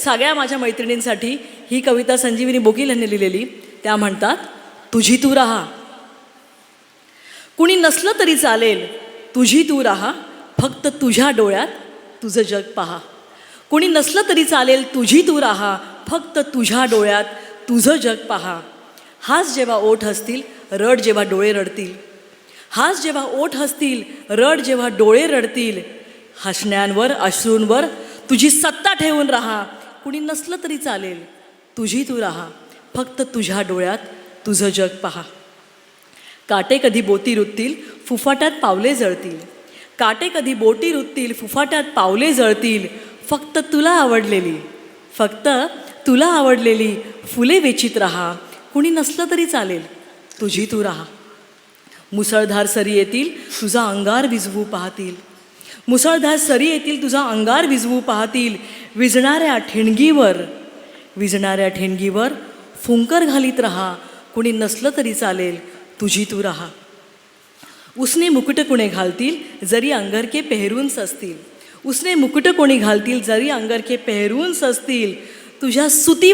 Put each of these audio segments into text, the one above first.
सगळ्या माझ्या मैत्रिणींसाठी ही कविता संजीवनी बोकील यांनी लिहिलेली. त्या म्हणतात, तुझी तू राहा. कुणी नसलं तरी चालेल, तुझी तू राहा. फक्त तुझ्या डोळ्यात तुझं जग पहा. कुणी नसलं तरी चालेल, तुझी तू राहा. फक्त तुझ्या डोळ्यात तुझं जग पहा. हाच जेव्हा ओठ हसतील, रड जेव्हा डोळे रडतील. हाच जेव्हा ओठ हसतील, रड जेव्हा डोळे रडतील. हसण्यांवर अश्रूंवर तुझी सत्ता ठेवून राहा. कुणी नसलं तरी चालेल, तुझी तू राहा. फक्त तुझ्या डोळ्यात तुझं जग पहा. काटे कधी बोटी रुततील, फुफाट्यात पावले जळतील. काटे कधी बोटी रुततील, फुफाट्यात पावले जळतील. फक्त तुला आवडलेली, फक्त तुला आवडलेली फुले वेचीत राहा. कुणी नसलं तरी चालेल, तुझी तू राहा. मुसळधार सरी येतील, तुझा अंगार विझवू पाहतील. मुसळधार सरी येतील, तुझा अंगार विझवू पाहतील. विझणाऱ्या ठिणगीवर फुंकर घालीत राहा. कुणी नसलं तरी चालेल, तुझी तू राहा. उसने मुकुट कुणे घालतील, जरी अंगरके पेहरून सजतील. उसने मुकुट कोणी घालतील, जरी अंगरके पेहरून सजतील. तुझ्या सुती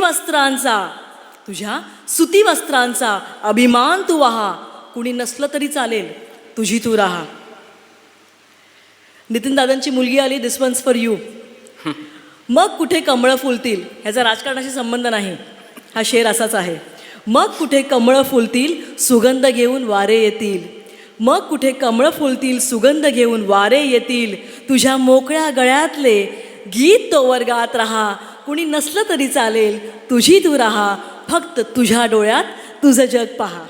वस्त्रांचा अभिमान तू वहा. कुणी नसलं तरी चालेल, तुझी तू राहा. नितीन दादांची मुलगी आली, दिस वन्स फॉर यू. मग कुठे कमळं फुलतील, ह्याचा राजकारणाशी संबंध नाही, हा शेर असाच आहे. मग कुठे कमळं फुलतील, सुगंध घेऊन वारे येतील. मग कुठे कमळं फुलतील, सुगंध घेऊन वारे येतील. तुझ्या मोकळ्या गळ्यातले गीत तोवर गात राहा. कुणी नसलं तरी चालेल, तुझी तू राहा. फक्त तुझ्या डोळ्यात तुझं जग पहा.